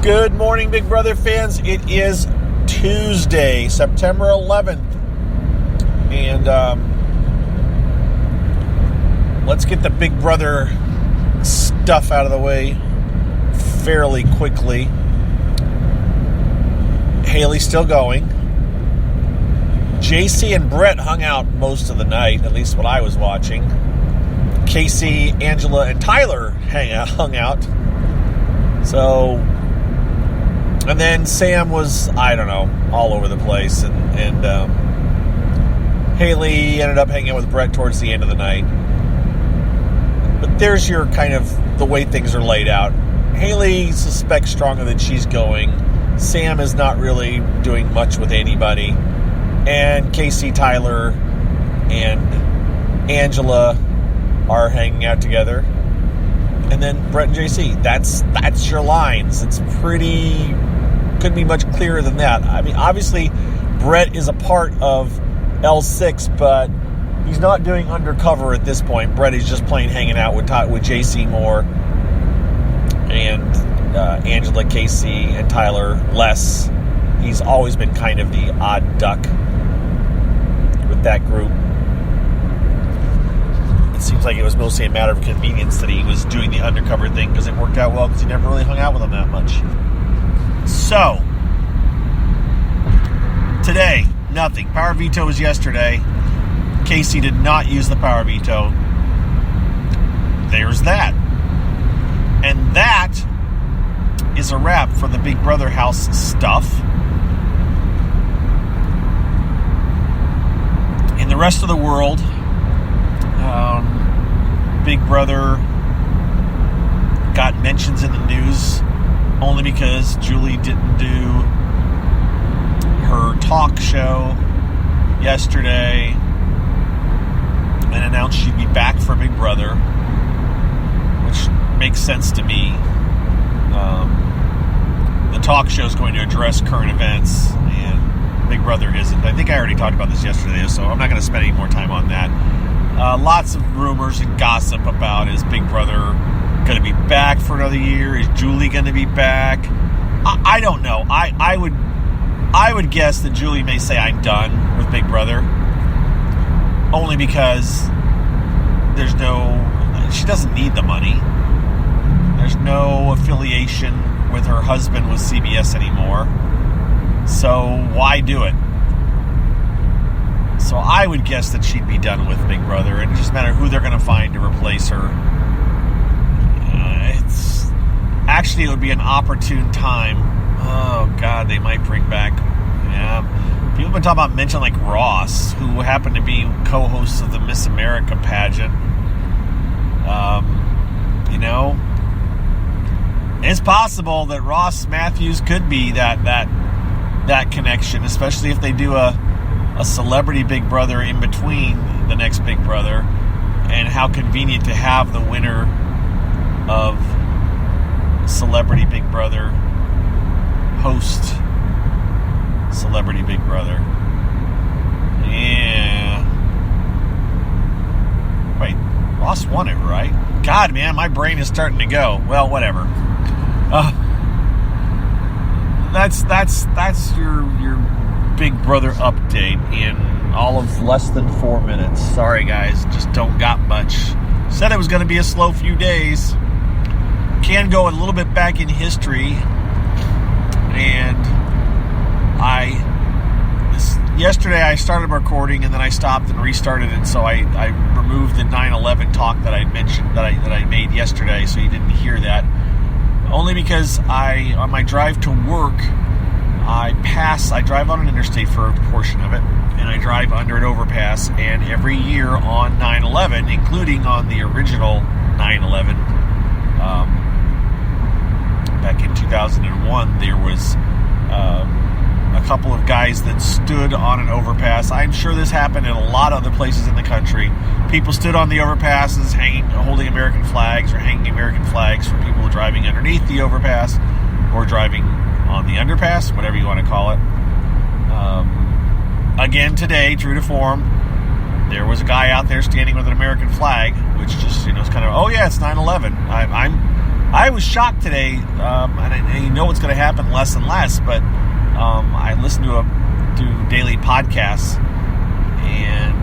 Good morning, Big Brother fans. It is Tuesday, September 11th. And let's get the Big Brother stuff out of the way fairly quickly. Haley's still going. JC and Brett hung out most of the night, at least what I was watching. Casey, Angela, and Tyler hung out. So, and then Sam was, I don't know, all over the place. And Haley ended up hanging out with Brett towards the end of the night. But there's your kind of the way things are laid out. Haley suspects strongly that she's going. Sam is not really doing much with anybody. And Casey, Tyler, and Angela are hanging out together. And then Brett and JC. That's your lines. It's couldn't be much clearer than that. I mean, obviously, Brett is a part of L6, but he's not doing undercover at this point. Brett is just plain hanging out with JC more. And Angela, Casey, and Tyler less. He's always been kind of the odd duck with that group. It seems like it was mostly a matter of convenience that he was doing the undercover thing because it worked out well because he never really hung out with them that much. So, today, nothing. Power veto was yesterday. Casey did not use the power veto. There's that. And that is a wrap for the Big Brother house stuff. In the rest of the world, Big Brother got mentions in the news only because Julie didn't do her talk show yesterday and announced she'd be back for Big Brother, which makes sense to me. The talk show is going to address current events, and Big Brother isn't. I think I already talked about this yesterday, so I'm not going to spend any more time on that. Lots of rumors and gossip about, is Big Brother going to be back for another year? Is Julie going to be back? I don't know. I would guess that Julie may say, I'm done with Big Brother. Only because she doesn't need the money. There's no affiliation with her husband with CBS anymore. So why do it? So I would guess that she'd be done with Big Brother. It just matter who they're going to find to replace her. It would be an opportune time. Oh, God, they might bring back... Yeah. People have been talking about mention like Ross, who happened to be co-host of the Miss America pageant. It's possible that Ross Matthews could be that connection, especially if they do a celebrity Big Brother in between the next Big Brother, and how convenient to have the winner of Celebrity Big Brother host Celebrity Big Brother. Yeah. Wait, Ross won it, right? God, man, my brain is starting to go. Well, whatever. That's your Big Brother update in all of less than 4 minutes. Sorry, guys, just don't got much. Said it was going to be a slow few days. Can go a little bit back in history, and yesterday I started recording and then I stopped and restarted it, so I removed the 9/11 talk that I mentioned that I made yesterday, so you didn't hear that. Only because on my drive to work, I drive on an interstate for a portion of it, and I drive under an overpass, and every year on 9/11, including on the original 9/11, back in 2001, there was a couple of guys that stood on an overpass. I'm sure this happened in a lot of other places in the country. People stood on the overpasses holding American flags or hanging American flags for people driving underneath the overpass or driving on the underpass, whatever you want to call it. Again today, true to form, there was a guy out there standing with an American flag, which just, is kind of, oh yeah, it's 9/11. I was shocked today, and I know what's going to happen less and less, but I listened to daily podcasts, and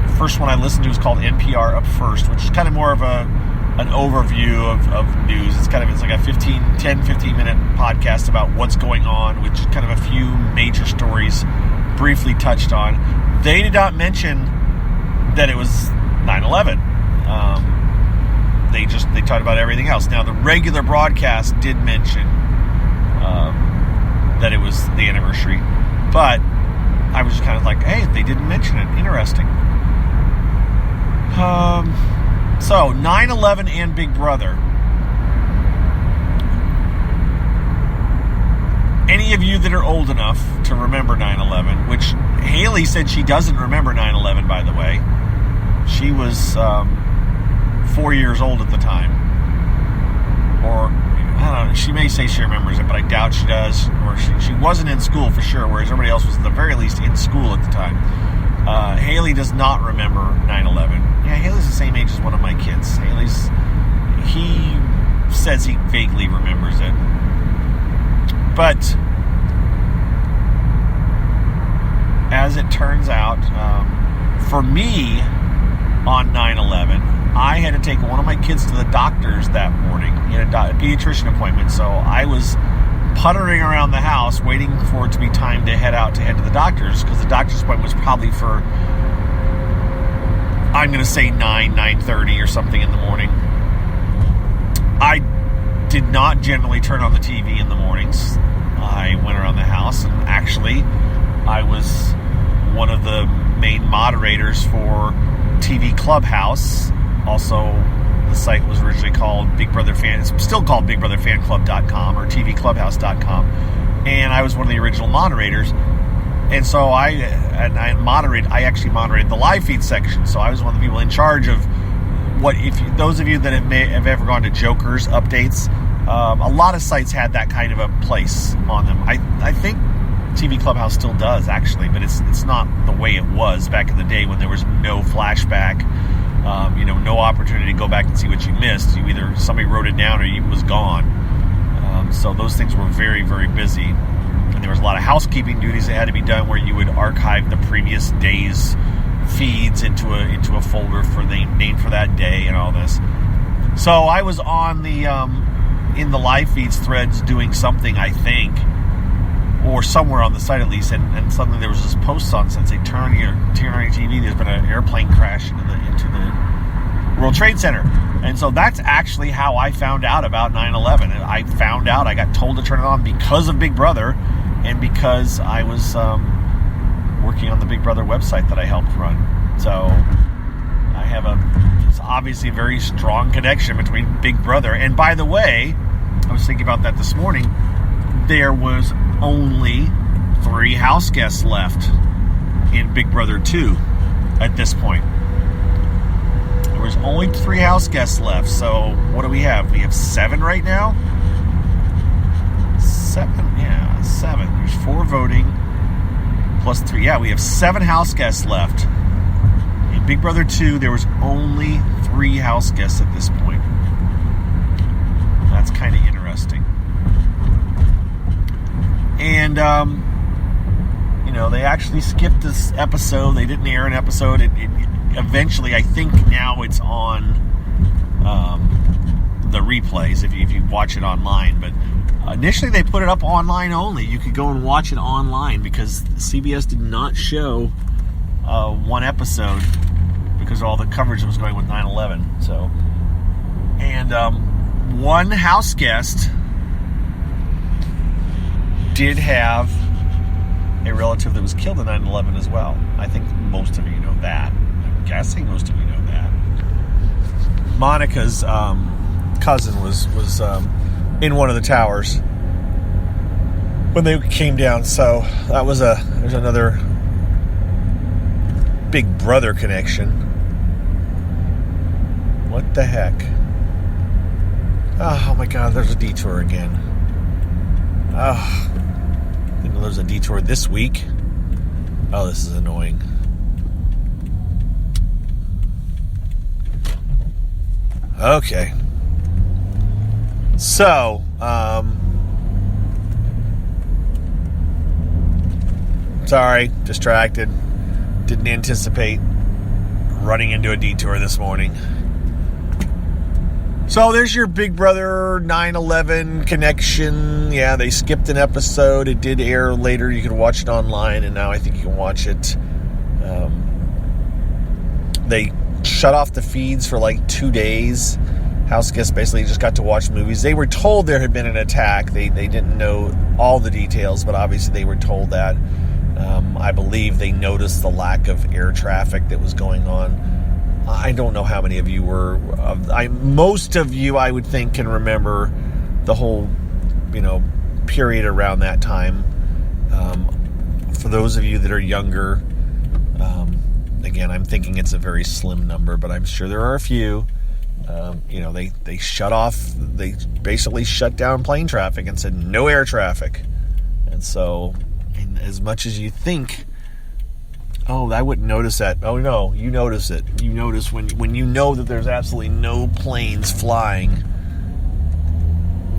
the first one I listened to is called NPR Up First, which is kind of more of an overview of news. It's like a 10-15 minute podcast about what's going on, which kind of a few major stories briefly touched on. They did not mention that it was 9/11. They talked about everything else. Now, the regular broadcast did mention that it was the anniversary, but I was just kind of like, hey, they didn't mention it. Interesting. So, 9/11 and Big Brother. Any of you that are old enough to remember 9/11, which Haley said she doesn't remember 9/11, by the way. She was 4 years old at the time. Or, I don't know, she may say she remembers it, but I doubt she does. Or she wasn't in school for sure, whereas everybody else was at the very least in school at the time. Haley does not remember 9/11. Yeah, Haley's the same age as one of my kids. He says he vaguely remembers it. But as it turns out, for me, on 9/11, I had to take one of my kids to the doctor's that morning. He had a pediatrician appointment, so I was puttering around the house waiting for it to be time to head to the doctor's, because the doctor's appointment was probably for, I'm going to say 9:30 or something in the morning. I did not generally turn on the TV in the mornings. I went around the house, and actually I was one of the main moderators for TV Clubhouse. Also, the site was originally called Big Brother Fan. It's still called BigBrotherFanClub.com or TVClubhouse.com. And I was one of the original moderators. And so I actually moderated the live feed section. So I was one of the people in charge of those of you that have ever gone to Joker's updates, a lot of sites had that kind of a place on them. I think TV Clubhouse still does, actually, but it's not the way it was back in the day when there was no flashback, no opportunity to go back and see what you missed. Either somebody wrote it down or it was gone. So those things were very, very busy. And there was a lot of housekeeping duties that had to be done, where you would archive the previous day's feeds into a folder named for that day and all this. So I was on the in the live feeds threads doing something, I think, or somewhere on the site at least, and suddenly there was this post on that said, turn on your TV, there's been an airplane crash into the World Trade Center. And so that's actually how I found out about 9/11. I found out, I got told to turn it on because of Big Brother, and because I was working on the Big Brother website that I helped run. So I have it's obviously a very strong connection between Big Brother. And by the way, I was thinking about that this morning. There was only 3 house guests left in Big Brother 2 at this point. There was only 3 house guests left. So what do we have? We have 7 right now? 7? Yeah, 7. There's 4 voting plus 3. Yeah, we have 7 house guests left. In Big Brother 2, there was only 3 house guests at this point. That's kind of interesting. And, they actually skipped this episode. They didn't air an episode. It eventually, I think now it's on the replays if you watch it online. But initially they put it up online only. You could go and watch it online because CBS did not show one episode because of all the coverage that was going with 9/11. So, and one house guest did have a relative that was killed in 9/11 as well. I think most of you know that. I'm guessing most of you know that. Monica's cousin was in one of the towers when they came down. So that was there's another Big Brother connection. What the heck? Oh my God, there's a detour again. Oh, didn't know there's a detour this week. Oh, this is annoying. Okay. So, sorry, distracted. Didn't anticipate running into a detour this morning. So there's your Big Brother 9/11 connection. Yeah, they skipped an episode. It did air later. You can watch it online, and now I think you can watch it. They shut off the feeds for like 2 days. House guests basically just got to watch movies. They were told there had been an attack. They didn't know all the details, but obviously they were told that. I believe they noticed the lack of air traffic that was going on. I don't know how many of you were. Most of you, I would think, can remember the whole, period around that time. For those of you that are younger, again, I'm thinking it's a very slim number, but I'm sure there are a few. They shut off. They basically shut down plane traffic and said no air traffic. And so, as much as you think, oh, I wouldn't notice that. Oh, no, you notice it. You notice when you know that there's absolutely no planes flying,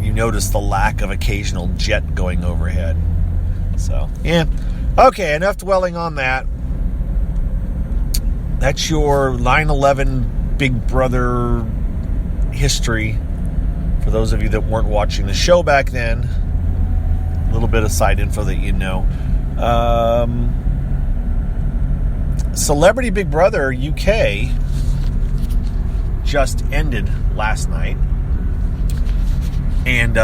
you notice the lack of occasional jet going overhead. So, yeah. Okay, enough dwelling on that. That's your 9/11 Big Brother history. For those of you that weren't watching the show back then, a little bit of side info that you know. Celebrity Big Brother UK just ended last night. And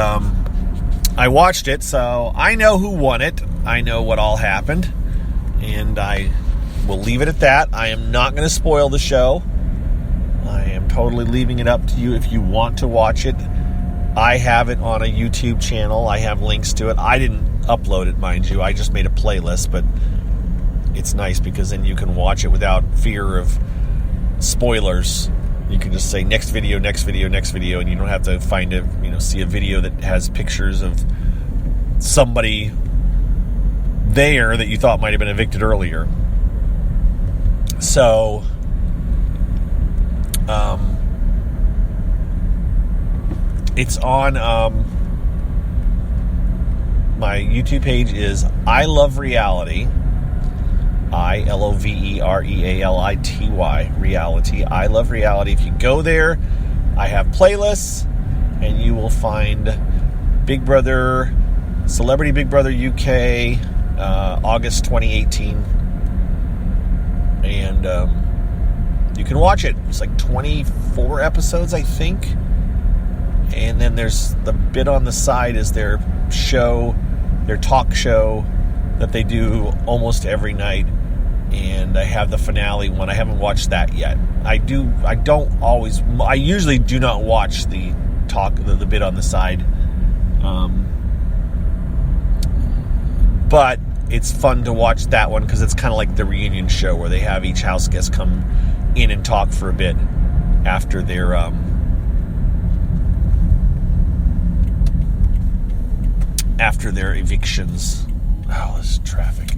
I watched it, so I know who won it. I know what all happened. And I will leave it at that. I am not going to spoil the show. I am totally leaving it up to you if you want to watch it. I have it on a YouTube channel. I have links to it. I didn't upload it, mind you. I just made a playlist, but it's nice because then you can watch it without fear of spoilers. You can just say next video, next video, next video, and you don't have to see a video that has pictures of somebody there that you thought might have been evicted earlier. So, it's on my YouTube page is I Love Reality. ILOVEREALITY, reality. I Love Reality. If you go there, I have playlists, and you will find Big Brother, Celebrity Big Brother UK, August 2018, and you can watch it. It's like 24 episodes, I think, and then there's the bit on the side is their show, their talk show that they do almost every night. And I have the finale one. I haven't watched that yet. I usually do not watch the bit on the side. But it's fun to watch that one because it's kind of like the reunion show where they have each house guest come in and talk for a bit after their evictions. Oh, this traffic.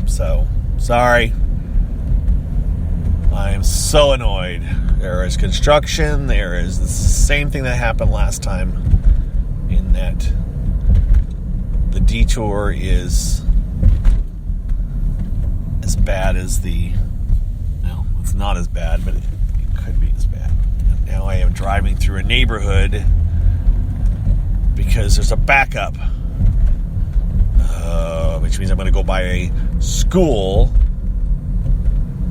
So, sorry. I am so annoyed. There is construction. This is the same thing that happened last time, in that the detour is as bad as no, it's not as bad, but it could be as bad. And now I am driving through a neighborhood because there's a backup. Which means I'm going to go by a school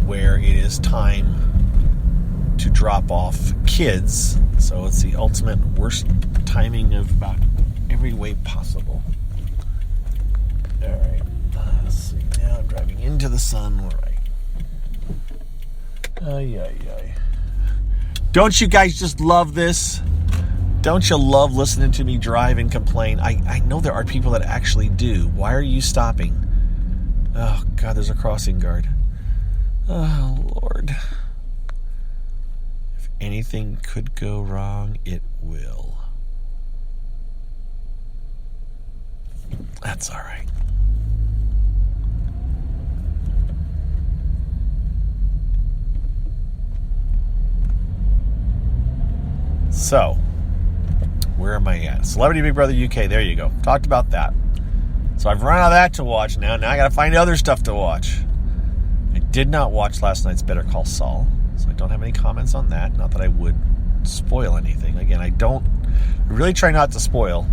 where it is time to drop off kids. So it's the ultimate worst timing of about every way possible. All right. Let's see. Now I'm driving into the sun. Ay. Don't you guys just love this? Don't you love listening to me drive and complain? I know there are people that actually do. Why are you stopping? Oh, God, there's a crossing guard. Oh, Lord. If anything could go wrong, it will. That's all right. So, where am I at? Celebrity Big Brother UK. There you go. Talked about that. So I've run out of that to watch now. Now I got to find other stuff to watch. I did not watch last night's Better Call Saul, so I don't have any comments on that. Not that I would spoil anything. Again, I really try not to spoil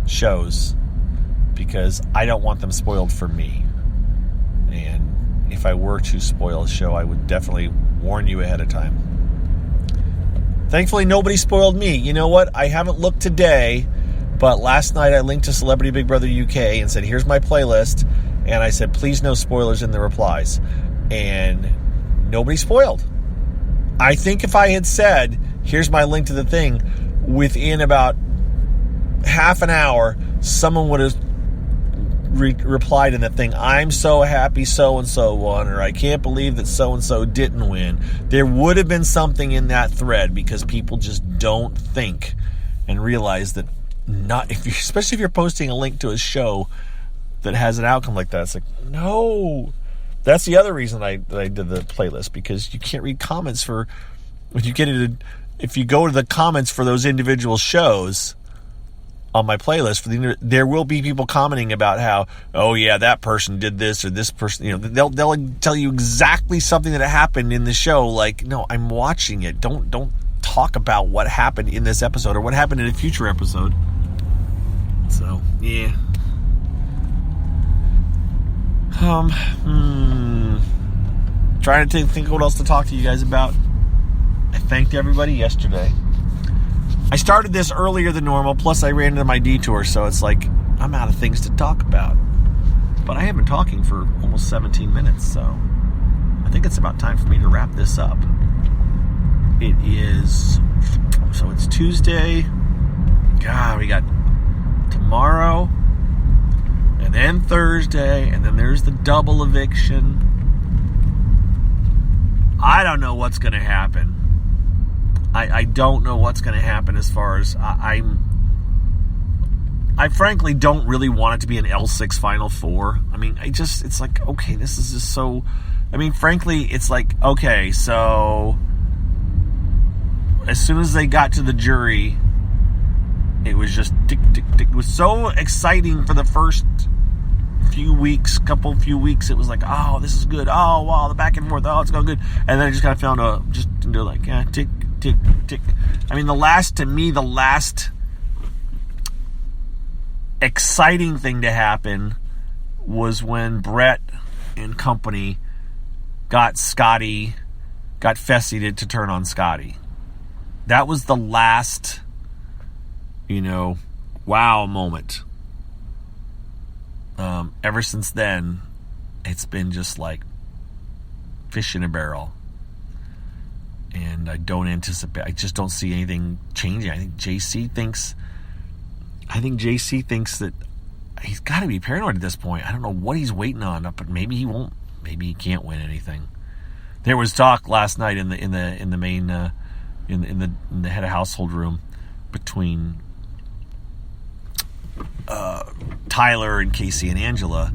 shows because I don't want them spoiled for me. And if I were to spoil a show, I would definitely warn you ahead of time. Thankfully, nobody spoiled me. You know what? I haven't looked today, but last night I linked to Celebrity Big Brother UK and said, here's my playlist. And I said, please no spoilers in the replies. And nobody spoiled. I think if I had said, here's my link to the thing, within about half an hour, someone would have replied in the thing, I'm so happy so-and-so won, or I can't believe that so-and-so didn't win. There would have been something in that thread because people just don't think and realize that especially if you're posting a link to a show that has an outcome like that, it's like, no. That's the other reason that I did the playlist, because you can't read comments if you go to the comments for those individual shows on my playlist, there will be people commenting about how, oh yeah, that person did this or this person, they'll tell you exactly something that happened in the show. Like, no, I'm watching it. Don't talk about what happened in this episode or what happened in a future episode. So, yeah. Trying to think what else to talk to you guys about. I thanked everybody yesterday. I started this earlier than normal, plus I ran into my detour, so it's like I'm out of things to talk about. But I have been talking for almost 17 minutes, so I think it's about time for me to wrap this up. It's Tuesday. God, we got tomorrow, and then Thursday, and then there's the double eviction. I don't know what's going to happen. I don't know what's going to happen as far as I frankly don't really want it to be an L6 Final Four. I mean, it's like, okay, this is just so, I mean, frankly, it's like, okay, so as soon as they got to the jury, it was just tick, tick, tick. It was so exciting for the first few weeks. It was like, oh, this is good. Oh, wow, the back and forth. Oh, it's going good. And then I just kind of fell into like, yeah, tick, tick, tick. I mean, the last exciting thing to happen was when Brett and company got Fessy to turn on Scotty. That was the last, wow moment. Ever since then, it's been just like fish in a barrel. And I just don't see anything changing. I think JC thinks that he's got to be paranoid at this point. I don't know what he's waiting on, but maybe he won't. Maybe he can't win anything. There was talk last night in the main in the head of household room between Tyler and Casey and Angela,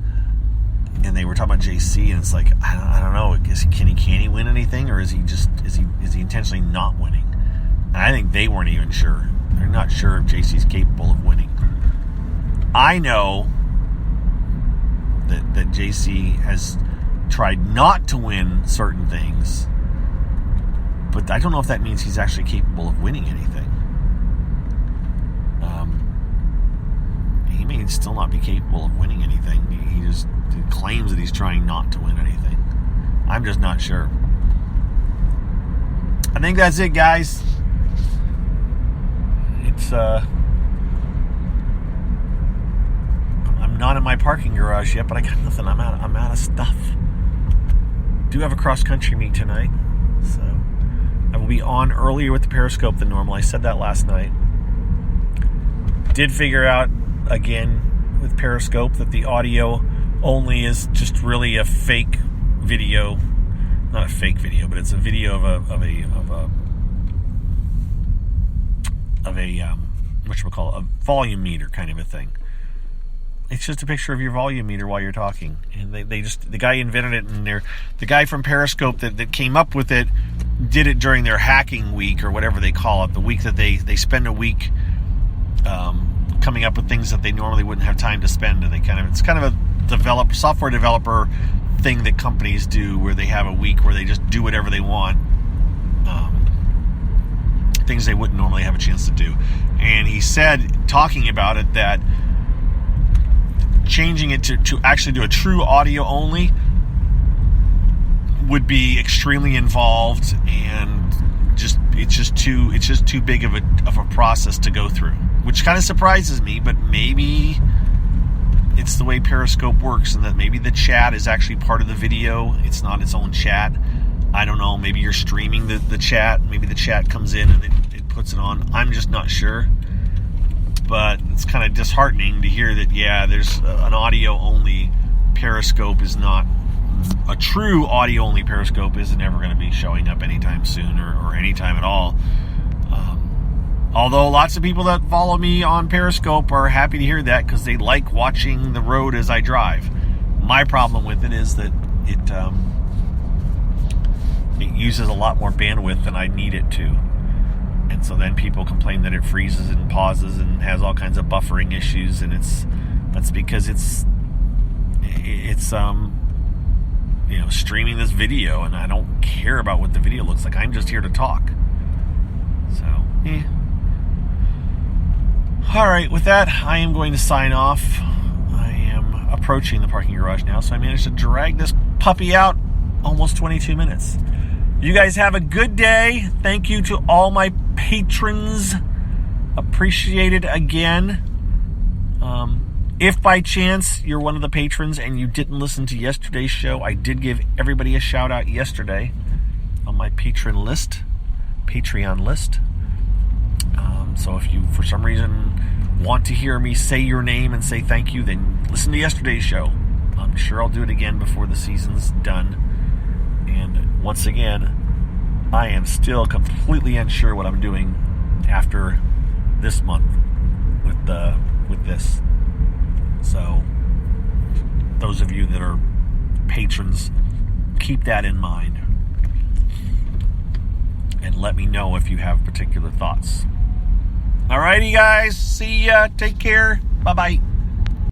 and they were talking about JC, and it's like, I don't know, can he win anything, or is he intentionally not winning? And I think they weren't even sure. They're not sure if JC's capable of winning. I know that JC has tried not to win certain things, but I don't know if that means he's actually capable of winning anything. He may still not be capable of winning anything. He just claims that he's trying not to win anything. I'm just not sure. I think that's it, guys. I'm not in my parking garage yet, but I got nothing. I'm out of stuff. Do have a cross-country meet tonight, so I will be on earlier with the Periscope than normal. I said that last night. Did figure out, again, with Periscope, that the audio only is just really a fake video. Not a fake video, but it's a video of a whatchamacallit, a volume meter kind of a thing. It's just a picture of your volume meter while you're talking. And the guy invented it, and the guy from Periscope that came up with it did it during their hacking week or whatever they call it, the week that they spend a week coming up with things that they normally wouldn't have time to spend, and it's kind of a software developer thing that companies do, where they have a week where they just do whatever they want, things they wouldn't normally have a chance to do. And he said, talking about it, that changing it to actually do a true audio only would be extremely involved, and it's just too big of a process to go through, which kind of surprises me. But maybe it's the way Periscope works, and that maybe the chat is actually part of the video. It's not its own chat. I don't know. Maybe you're streaming the chat. Maybe the chat comes in and it puts it on. I'm just not sure. But it's kind of disheartening to hear that, yeah, there's an audio-only Periscope is not... A true audio-only Periscope isn't ever going to be showing up anytime soon, or anytime at all. Although lots of people that follow me on Periscope are happy to hear that, because they like watching the road as I drive. My problem with it is that it uses a lot more bandwidth than I need it to. And so then people complain that it freezes and pauses and has all kinds of buffering issues, and that's because it's streaming this video, and I don't care about what the video looks like. I'm just here to talk. So, All right, with that, I am going to sign off. I am approaching the parking garage now, so I managed to drag this puppy out almost 22 minutes. You guys have a good day. Thank you to all my patrons. Appreciate it again. If by chance you're one of the patrons and you didn't listen to yesterday's show, I did give everybody a shout out yesterday on my Patreon list. So if you, for some reason, want to hear me say your name and say thank you, then listen to yesterday's show. I'm sure I'll do it again before the season's done. And once again, I am still completely unsure what I'm doing after this month with this. So, those of you that are patrons, keep that in mind. And let me know if you have particular thoughts. Alrighty, guys. See ya. Take care. Bye-bye.